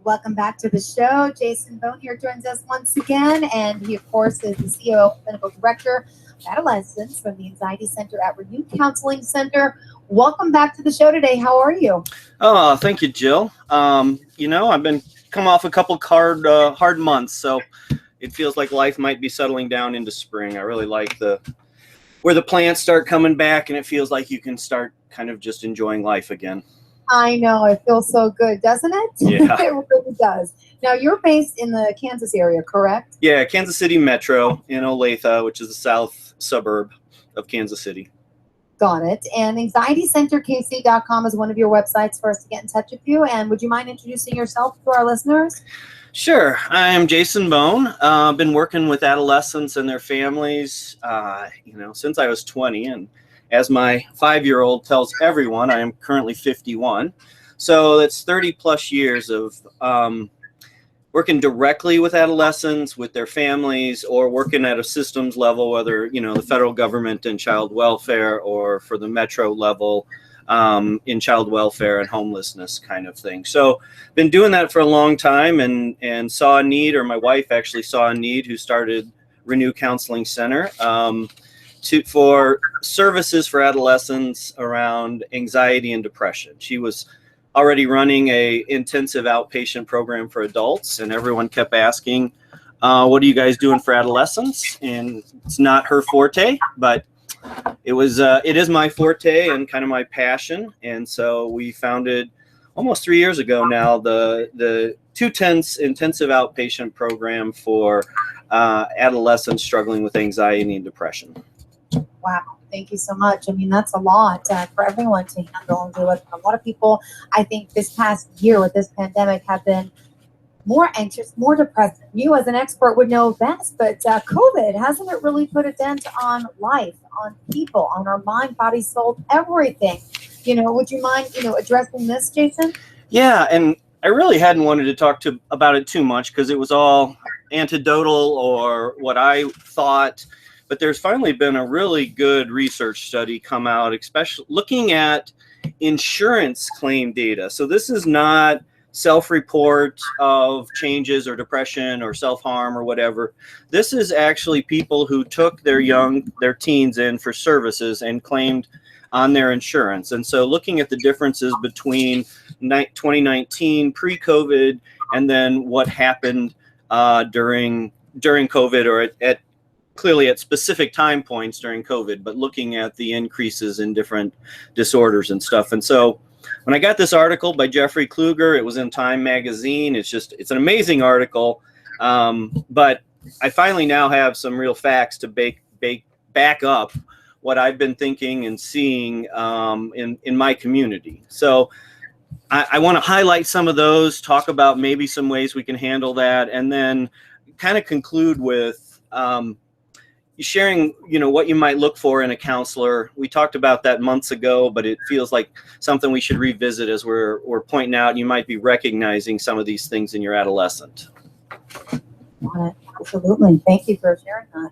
Welcome back to the show. Jason Bohn here joins us once again, and he, of course, is the CEO and Clinical Director of Adolescence from the Anxiety Center at Renew Counseling Center. Welcome back to the show today. How are you? Oh, thank you, Jill. I've been come off a couple hard months, so it feels like life might be settling down into spring. I really like where the plants start coming back, and it feels like you can start kind of just enjoying life again. I know. It feels so good, doesn't it? Yeah. It really does. Now, you're based in the Kansas area, correct? Yeah, Kansas City Metro in Olathe, which is the south suburb of Kansas City. Got it. And anxietycenterkc.com is one of your websites for us to get in touch with you. And would you mind introducing yourself to our listeners? Sure. I'm Jason Bohn. I've been working with adolescents and their families, since I was 20. And as my 5-year-old tells everyone, I am currently 51. So that's 30 plus years of working directly with adolescents, with their families, or working at a systems level, whether, the federal government and child welfare, or for the metro level in child welfare and homelessness kind of thing. So been doing that for a long time, and saw a need, or my wife actually saw a need, who started Renew Counseling Center for services for adolescents around anxiety and depression. She was already running a intensive outpatient program for adults, and everyone kept asking, what are you guys doing for adolescents? And it's not her forte, but it is my forte and kind of my passion. And so we founded almost 3 years ago now the 210s intensive outpatient program for adolescents struggling with anxiety and depression. Wow. Thank you so much. I mean, that's a lot for everyone to handle and deal with. A lot of people, I think, this past year with this pandemic have been more anxious, more depressed. You as an expert would know best, but COVID, hasn't it really put a dent on life, on people, on our mind, body, soul, everything? Would you mind, addressing this, Jason? Yeah, and I really hadn't wanted to talk about it too much because it was all anecdotal or what I thought. But there's finally been a really good research study come out, especially looking at insurance claim data. So this is not self-report of changes or depression or self-harm or whatever. This is actually people who took their teens in for services and claimed on their insurance. And so looking at the differences between 2019 pre-COVID and then what happened during COVID, or clearly at specific time points during COVID, but looking at the increases in different disorders and stuff. And so when I got this article by Jeffrey Kluger, it was in Time magazine. It's an amazing article. But I finally now have some real facts to back up what I've been thinking and seeing in my community. So I want to highlight some of those, talk about maybe some ways we can handle that, and then kind of conclude with sharing, what you might look for in a counselor. We talked about that months ago, but it feels like something we should revisit as we're pointing out you might be recognizing some of these things in your adolescent. Got it. Absolutely. Thank you for sharing that.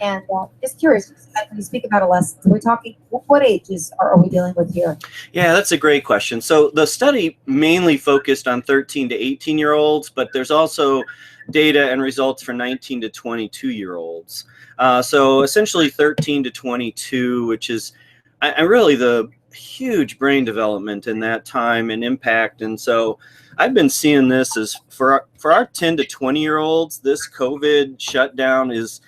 And just curious, when you speak of adolescents, we're talking, what ages are we dealing with here? Yeah, that's a great question. So the study mainly focused on 13 to 18-year-olds, but there's also data and results for 19 to 22-year-olds. So essentially 13 to 22, which is really the huge brain development in that time and impact. And so I've been seeing this as for our 10 to 20-year-olds, this COVID shutdown is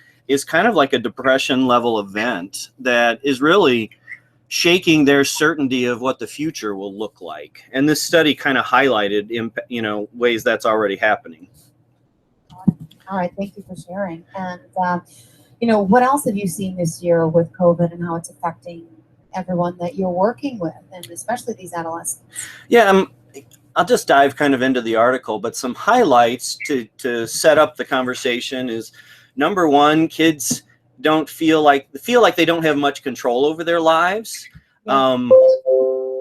kind of like a depression level event that is really shaking their certainty of what the future will look like. And this study kind of highlighted, ways that's already happening. All right. Thank you for sharing. And, what else have you seen this year with COVID and how it's affecting everyone that you're working with, and especially these adolescents? Yeah, I'll just dive kind of into the article, but some highlights to set up the conversation is, number one, kids don't feel like they don't have much control over their lives. Yeah.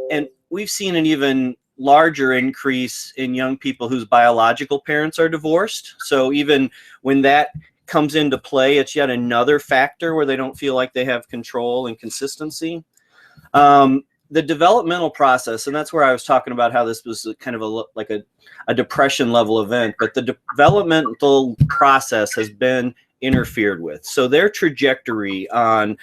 And we've seen an even larger increase in young people whose biological parents are divorced. So even when that comes into play, it's yet another factor where they don't feel like they have control and consistency. the developmental process, and that's where I was talking about how this was kind of a depression level event, but the developmental process has been interfered with. So their trajectory on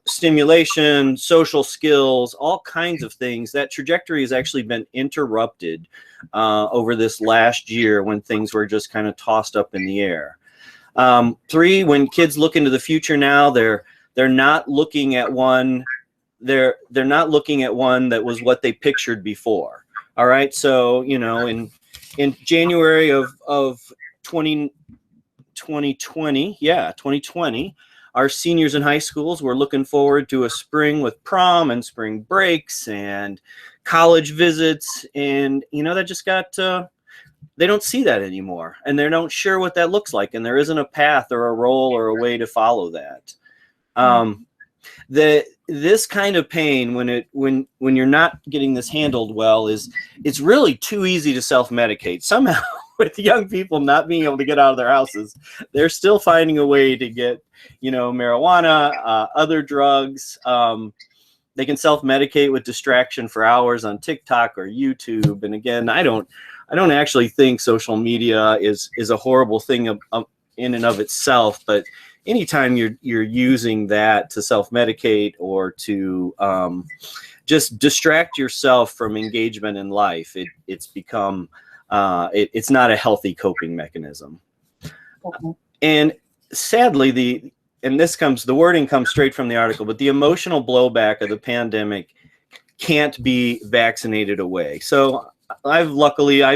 stimulation, social skills, all kinds of things, that trajectory has actually been interrupted over this last year when things were just kind of tossed up in the air. 3, when kids look into the future now, they're not looking at one. They're not looking at one that was what they pictured before. All right. So, in January of 2020, our seniors in high schools were looking forward to a spring with prom and spring breaks and college visits. And, that just got, they don't see that anymore. And they're not sure what that looks like. And there isn't a path or a role or a way to follow that. This kind of pain, when you're not getting this handled well, it's really too easy to self-medicate. Somehow, with young people not being able to get out of their houses, they're still finding a way to get, marijuana, other drugs. They can self-medicate with distraction for hours on TikTok or YouTube. And again, I don't actually think social media is a horrible thing in and of itself, but anytime you're using that to self-medicate or to just distract yourself from engagement in life, it's become it's not a healthy coping mechanism. Okay. And sadly, the wording comes straight from the article, but the emotional blowback of the pandemic can't be vaccinated away. So I've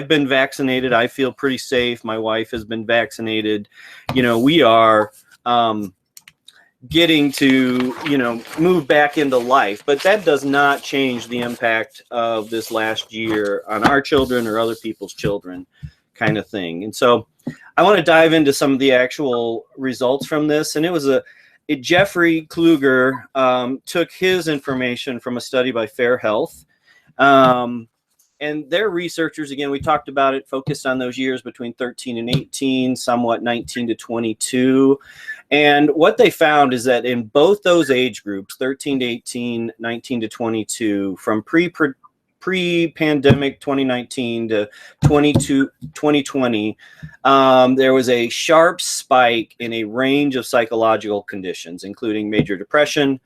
been vaccinated. I feel pretty safe. My wife has been vaccinated. We are getting to, move back into life, but that does not change the impact of this last year on our children or other people's children, kind of thing. And so I want to dive into some of the actual results from this. And it was Jeffrey Kluger took his information from a study by Fair Health. And their researchers, again, we talked about it, focused on those years between 13 and 18, somewhat 19 to 22. And what they found is that in both those age groups, 13 to 18, 19 to 22, from pre-pandemic 2019 to 2020, there was a sharp spike in a range of psychological conditions, including major depression,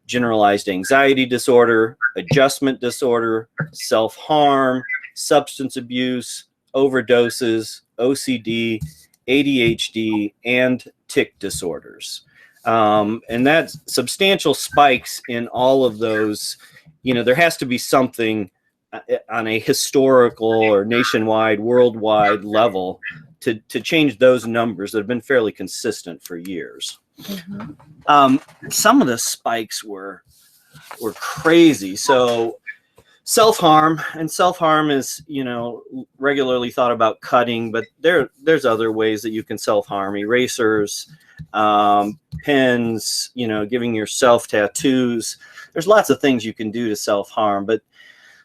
generalized anxiety disorder, adjustment disorder, self-harm, substance abuse, overdoses, OCD, ADHD, and tic disorders. And that's substantial spikes in all of those. There has to be something on a historical or nationwide, worldwide level to change those numbers that have been fairly consistent for years. Mm-hmm. Some of the spikes were crazy. So self-harm is, regularly thought about cutting, but there's other ways that you can self-harm: erasers, pens, giving yourself tattoos. There's lots of things you can do to self-harm. But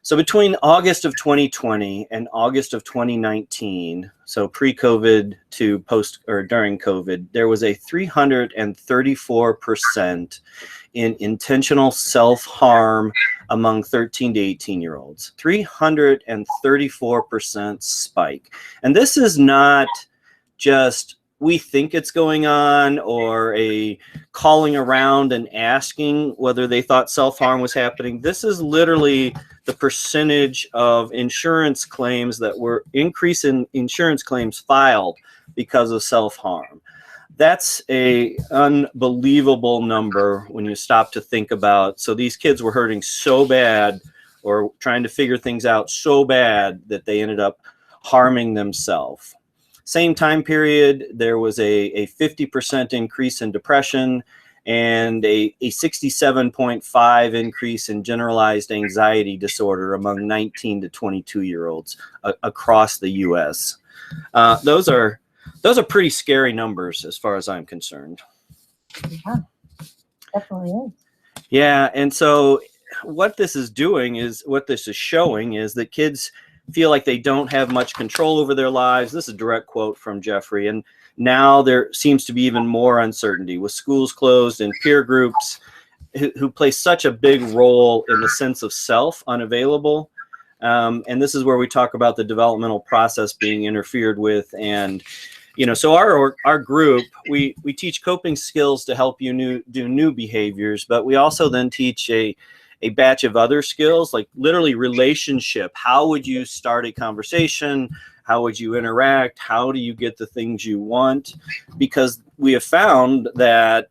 so between August of 2020 and August of 2019, so pre-COVID to post or during COVID, there was a 334% in intentional self-harm among 13 to 18-year-olds. 334% spike. And this is not just we think it's going on or a calling around and asking whether they thought self-harm was happening. This is literally the percentage of insurance claims that were increase in insurance claims filed because of self-harm. That's a unbelievable number when you stop to think about. So these kids were hurting so bad or trying to figure things out so bad that they ended up harming themselves. Same time period, there was a 50% increase in depression and a 67.5 increase in generalized anxiety disorder among 19 to 22-year-olds across the U.S. Those are pretty scary numbers as far as I'm concerned. Yeah, definitely is. Yeah, and so what this is showing is that kids feel like they don't have much control over their lives. This is a direct quote from Jeffrey. And now there seems to be even more uncertainty with schools closed and peer groups who play such a big role in the sense of self unavailable. And this is where we talk about the developmental process being interfered with. And, so our group, we teach coping skills to help you do new behaviors, but we also then teach a batch of other skills, like literally relationship. How would you start a conversation? How would you interact? How do you get the things you want? Because we have found that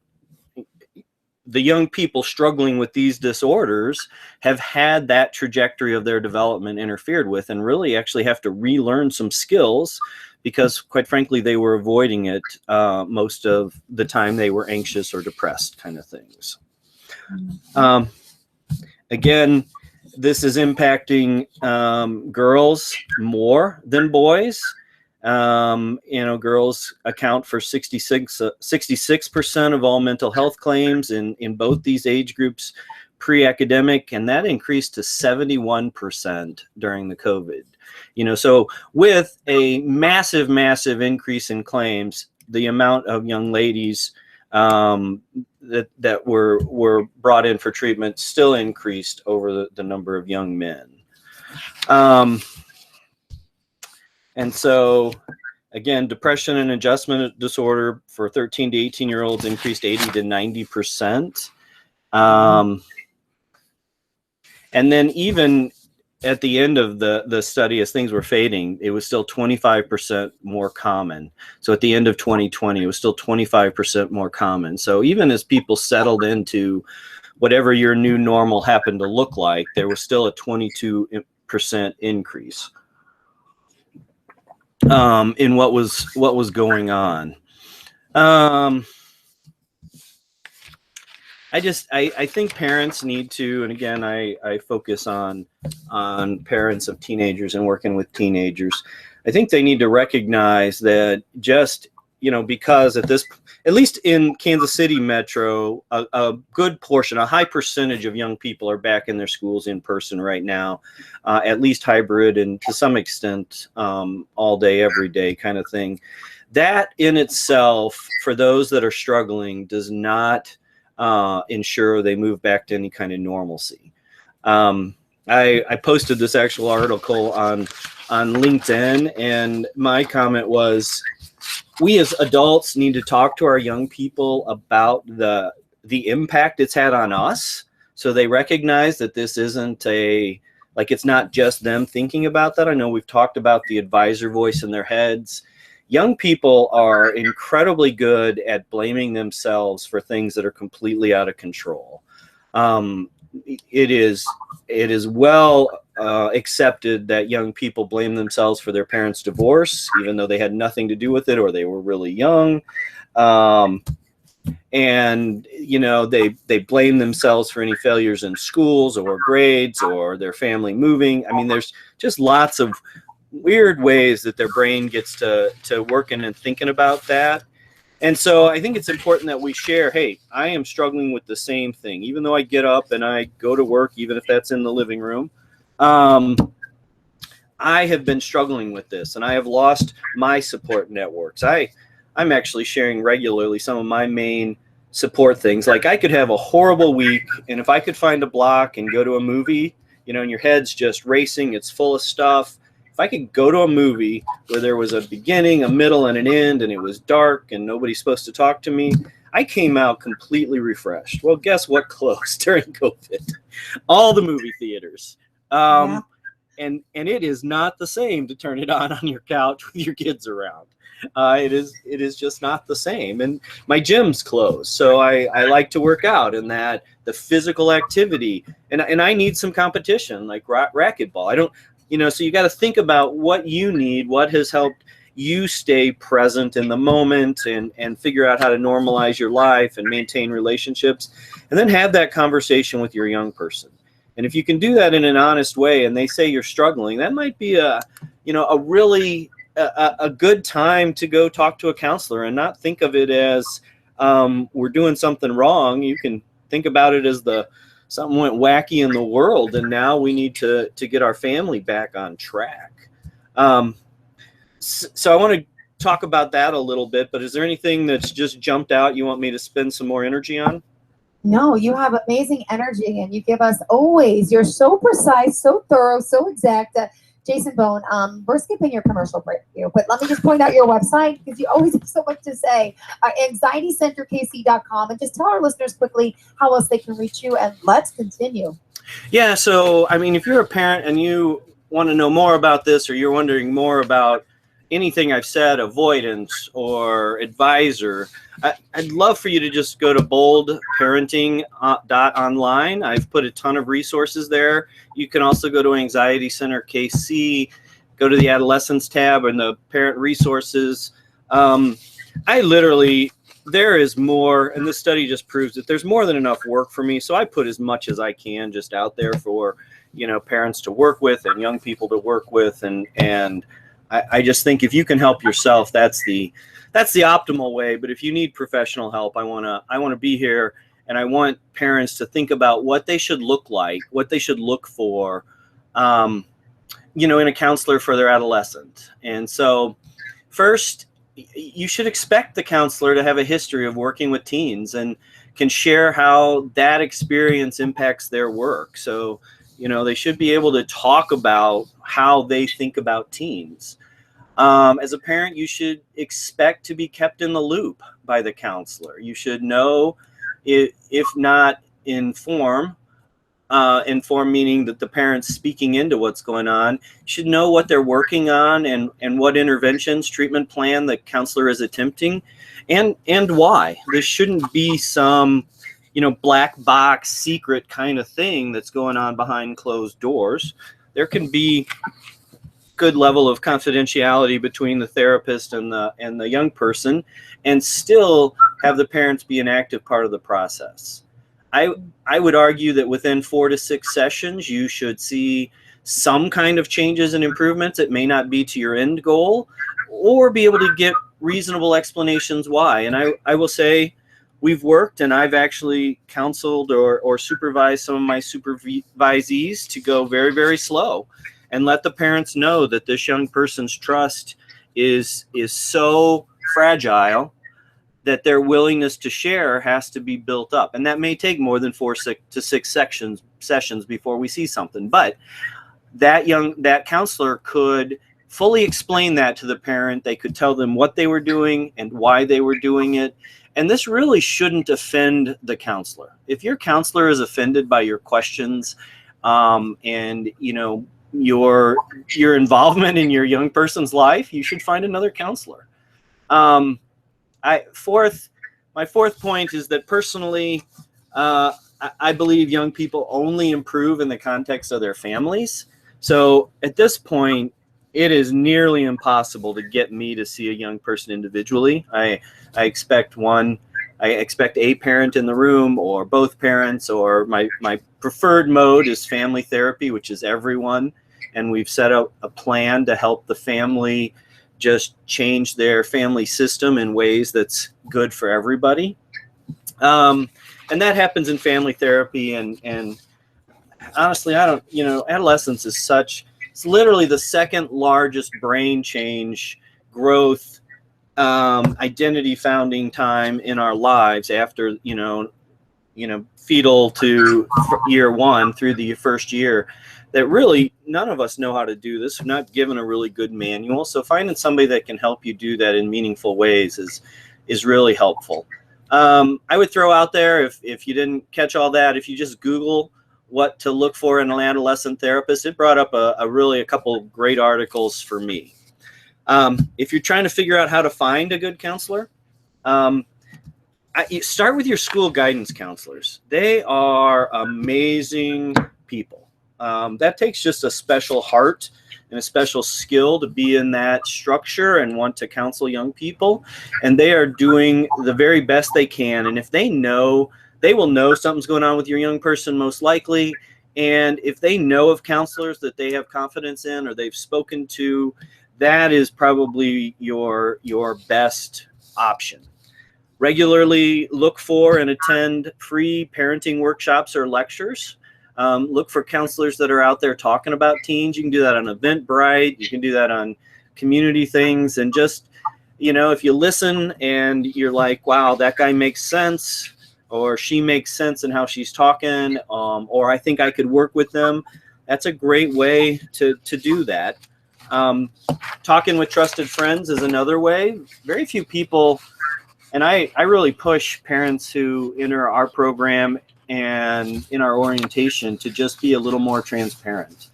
the young people struggling with these disorders have had that trajectory of their development interfered with, and really actually have to relearn some skills because, quite frankly, they were avoiding it most of the time. They were anxious or depressed kind of things. Again, this is impacting girls more than boys. Girls account for 66% of all mental health claims in both these age groups pre-academic, and that increased to 71% during the COVID. So with a massive increase in claims, the amount of young ladies that were brought in for treatment still increased over the number of young men. And so, again, depression and adjustment disorder for 13 to 18-year-olds increased 80 to 90%. And then even at the end of the study, as things were fading, it was still 25% more common. So at the end of 2020, it was still 25% more common. So even as people settled into whatever your new normal happened to look like, there was still a 22% increase in what was going on. I think parents need to, and again, I focus on parents of teenagers and working with teenagers. I think they need to recognize that just, because at least in Kansas City Metro, a good portion, a high percentage of young people are back in their schools in person right now, at least hybrid and to some extent all day, every day kind of thing. That in itself, for those that are struggling, does not ensure they move back to any kind of normalcy. I posted this actual article on LinkedIn, and my comment was, we as adults need to talk to our young people about the impact it's had on us, so they recognize that this isn't it's not just them thinking about that. I know we've talked about the advisor voice in their heads. Young people are incredibly good at blaming themselves for things that are completely out of control. It is well accepted that young people blame themselves for their parents' divorce, even though they had nothing to do with it or they were really young. And they blame themselves for any failures in schools or grades or their family moving. I mean, there's just lots of weird ways that their brain gets to working and thinking about that. And so I think it's important that we share, hey, I am struggling with the same thing. Even though I get up and I go to work, even if that's in the living room, I have been struggling with this, and I have lost my support networks. I'm actually sharing regularly some of my main support things. Like, I could have a horrible week, and if I could find a block and go to a movie, and your head's just racing, it's full of stuff. If I could go to a movie where there was a beginning, a middle, and an end, and it was dark and nobody's supposed to talk to me, I came out completely refreshed. Well, guess what closed during COVID? All the movie theaters. Yeah. And it is not the same to turn it on your couch with your kids around. It is just not the same. And my gym's closed, so I like to work out, and that the physical activity, and I need some competition, like racquetball. I don't. So you got to think about what you need, what has helped you stay present in the moment and figure out how to normalize your life and maintain relationships, and then have that conversation with your young person. And if you can do that in an honest way, and they say you're struggling, that might be a really good time to go talk to a counselor and not think of it as we're doing something wrong. You can think about it as something went wacky in the world, and now we need to get our family back on track. So I want to talk about that a little bit, but is there anything that's just jumped out you want me to spend some more energy on? No, you have amazing energy and you give us always, you're so precise, so thorough, so exact. Jason Bohn, we're skipping your commercial break here, but let me just point out your website because you always have so much to say. AnxietyCenterKC.com, and just tell our listeners quickly how else they can reach you, and let's continue. Yeah, so I mean, if you're a parent and you want to know more about this, or you're wondering more about anything I've said, avoidance or advisor, I'd love for you to just go to boldparenting.online. I've put a ton of resources there. You can also go to Anxiety Center KC, go to the Adolescence tab and the Parent Resources. I literally, there is more, and this study just proves that there's more than enough work for me. So I put as much as I can just out there for, parents to work with and young people to work with. And I just think if you can help yourself, that's the optimal way. But if you need professional help, I want to be here, and I want parents to think about what they should look like, what they should look for, in a counselor for their adolescent. And so first, you should expect the counselor to have a history of working with teens and can share how that experience impacts their work. So, they should be able to talk about how they think about teens. As a parent, you should expect to be kept in the loop by the counselor. You should know, if not inform meaning that the parents speaking into what's going on should know what they're working on and what interventions, treatment plan the counselor is attempting, and why. This shouldn't be some, black box secret kind of thing that's going on behind closed doors. There can be good level of confidentiality between the therapist and the young person, and still have the parents be an active part of the process. I would argue that within 4 to 6 sessions, you should see some kind of changes and improvements. It may not be to your end goal, or be able to get reasonable explanations why. And I will say, we've worked, and I've actually counseled or supervised some of my supervisees to go very, very slow and let the parents know that this young person's trust is so fragile that their willingness to share has to be built up. And that may take more than 4 to 6 sessions before we see something. But that counselor could fully explain that to the parent. They could tell them what they were doing and why they were doing it. And this really shouldn't offend the counselor. If your counselor is offended by your questions, and your involvement in your young person's life, you should find another counselor. My fourth point is that personally, I believe young people only improve in the context of their families. So at this point, it is nearly impossible to get me to see a young person individually. I expect a parent in the room, or both parents, or my preferred mode is family therapy, which is everyone. And we've set up a plan to help the family just change their family system in ways that's good for everybody. And that happens in family therapy. And honestly, adolescence is it's literally the second largest brain change growth, identity founding time in our lives after, fetal to year 1 through the first year. That really none of us know how to do this. We're not given a really good manual. So finding somebody that can help you do that in meaningful ways is really helpful. I would throw out there, if you didn't catch all that, if you just Google what to look for in an adolescent therapist, it brought up a couple of great articles for me. If you're trying to figure out how to find a good counselor, you start with your school guidance counselors. They are amazing people. That takes just a special heart and a special skill to be in that structure and want to counsel young people. And they are doing the very best they can. And if they know, they will know something's going on with your young person, most likely. And if they know of counselors that they have confidence in or they've spoken to, that is probably your best option. Regularly look for and attend free parenting workshops or lectures. Look for counselors that are out there talking about teens. You can do that on Eventbrite. You can do that on community things. And just, if you listen and you're like, wow, that guy makes sense, or she makes sense in how she's talking, or I think I could work with them. That's a great way to do that. Talking with trusted friends is another way. Very few people, and I really push parents who enter our program and in our orientation to just be a little more transparent.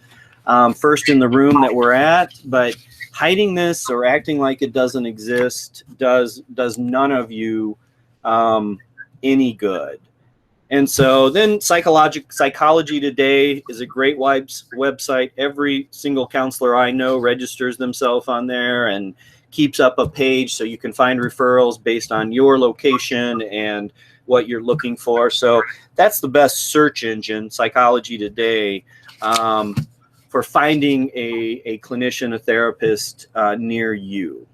First in the room that we're at, but hiding this or acting like it doesn't exist does none of you any good. And so then Psychology Today is a great website. Every single counselor I know registers themselves on there and keeps up a page so you can find referrals based on your location and what you're looking for. So that's the best search engine, Psychology Today, for finding a clinician, a therapist near you.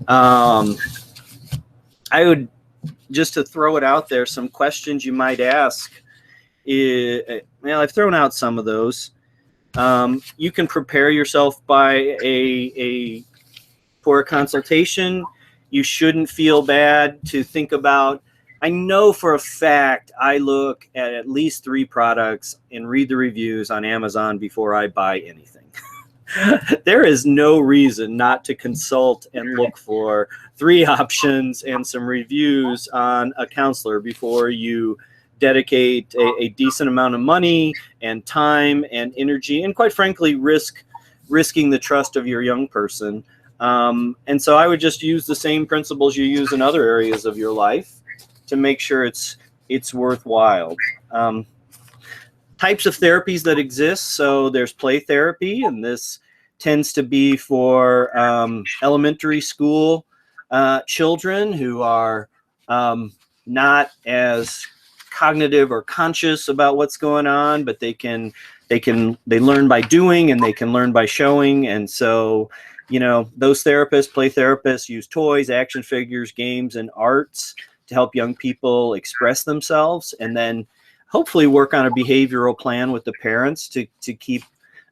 I would, just to throw it out there, some questions you might ask. Well, I've thrown out some of those. You can prepare yourself by for a consultation. You shouldn't feel bad to think about. I know for a fact I look at least 3 products and read the reviews on Amazon before I buy anything. There is no reason not to consult and look for 3 options and some reviews on a counselor before you dedicate a decent amount of money and time and energy, and quite frankly, risking the trust of your young person. And so I would just use the same principles you use in other areas of your life to make sure it's worthwhile. Types of therapies that exist. So there's play therapy, and this tends to be for elementary school children who are not as cognitive or conscious about what's going on, but they learn by doing, and they can learn by showing. And so, those therapists, play therapists, use toys, action figures, games, and arts to help young people express themselves, and then hopefully work on a behavioral plan with the parents to keep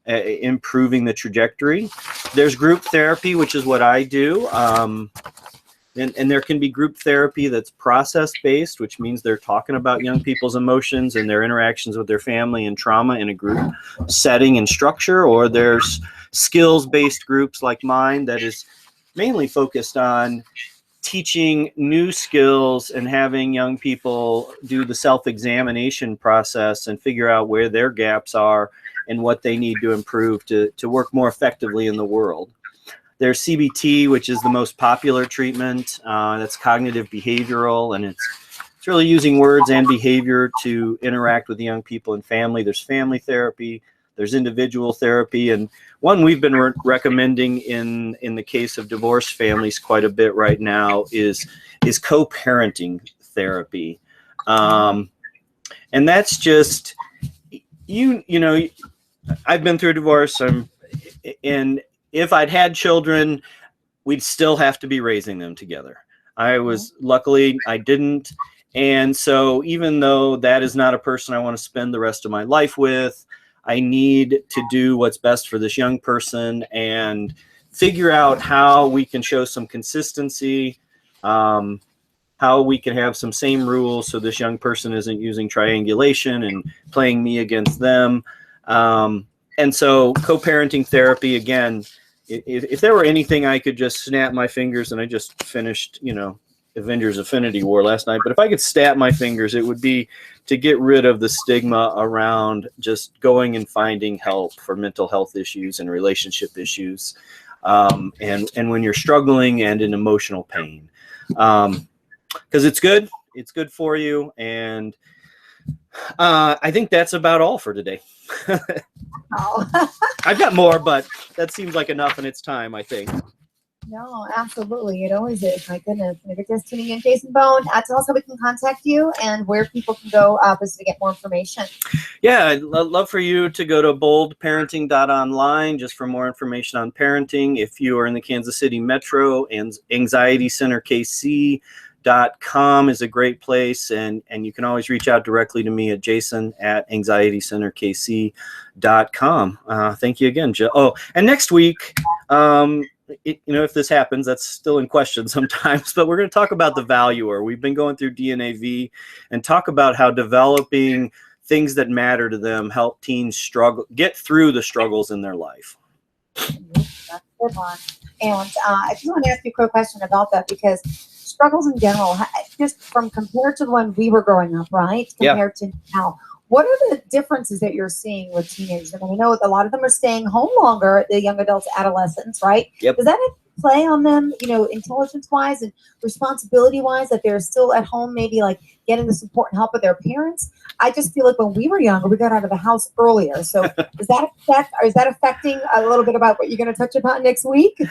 improving the trajectory. There's group therapy, which is what I do. And there can be group therapy that's process-based, which means they're talking about young people's emotions and their interactions with their family and trauma in a group setting and structure. Or there's skills-based groups like mine that is mainly focused on teaching new skills and having young people do the self-examination process and figure out where their gaps are and what they need to improve to work more effectively in the world. There's CBT, which is the most popular treatment. That's cognitive behavioral, and it's really using words and behavior to interact with the young people and family. There's family therapy. There's individual therapy, and one we've been recommending in the case of divorced families quite a bit right now is co-parenting therapy, and that's just I've been through a divorce, and if I'd had children, we'd still have to be raising them together. Luckily I didn't, and so even though that is not a person I want to spend the rest of my life with, I need to do what's best for this young person and figure out how we can show some consistency, how we can have some same rules so this young person isn't using triangulation and playing me against them. And so co-parenting therapy, again, if there were anything I could just snap my fingers, and I just finished, Avengers Infinity War last night, but if I could snap my fingers, it would be to get rid of the stigma around just going and finding help for mental health issues and relationship issues, and when you're struggling and in emotional pain, because it's good for you. And I think that's about all for today. Oh. I've got more, but that seems like enough in its time, I think. No, absolutely. It always is. My goodness. And if you're just tuning in, Jason Bohn, tell us how we can contact you and where people can go to get more information. Yeah, I'd love for you to go to boldparenting.online just for more information on parenting. If you are in the Kansas City Metro, and Anxiety Center KC.com is a great place, and you can always reach out directly to me at jason@anxietycenterkc.com. Thank you again, Jill. Oh, and next week, if this happens, that's still in question sometimes, but we're going to talk about the valuer. We've been going through DNAV and talk about how developing things that matter to them help teens get through the struggles in their life. That's a good one. And I just want to ask you a quick question about that, because struggles in general, just from compared to when we were growing up, right? Compared to now, what are the differences that you're seeing with teenagers? I mean, we know a lot of them are staying home longer, the young adults, adolescents, right? Yep. Does that play on them, intelligence-wise and responsibility-wise, that they're still at home, maybe like getting the support and help of their parents? I just feel like when we were younger, we got out of the house earlier. So is that affecting a little bit about what you're going to touch upon next week?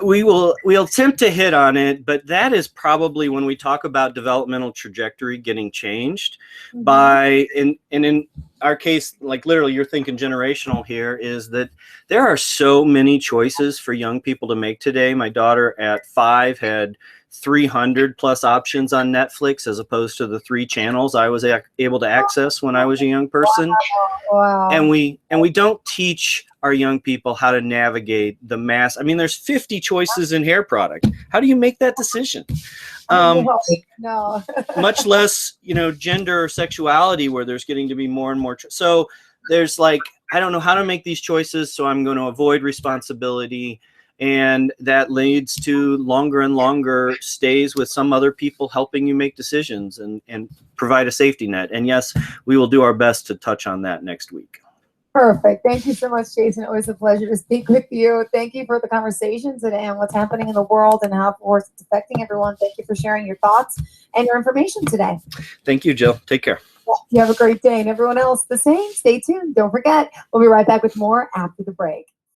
We'll attempt to hit on it, but that is probably when we talk about developmental trajectory getting changed by, in our case, like literally you're thinking generational here, is that there are so many choices for young people to make today. My daughter at 5 had 300 plus options on Netflix as opposed to the 3 channels I was able to access when I was a young person. Wow. And we don't teach our young people how to navigate the mass. I mean, there's 50 choices in hair product. How do you make that decision? No. Much less, gender or sexuality, where there's getting to be more and more. So there's like, I don't know how to make these choices, so I'm going to avoid responsibility. And that leads to longer and longer stays with some other people helping you make decisions and provide a safety net. And yes, we will do our best to touch on that next week. Perfect. Thank you so much, Jason. Always a pleasure to speak with you. Thank you for the conversation today and what's happening in the world and how, of course, it's affecting everyone. Thank you for sharing your thoughts and your information today. Thank you, Jill. Take care. You have a great day. And everyone else, the same. Stay tuned. Don't forget, we'll be right back with more after the break.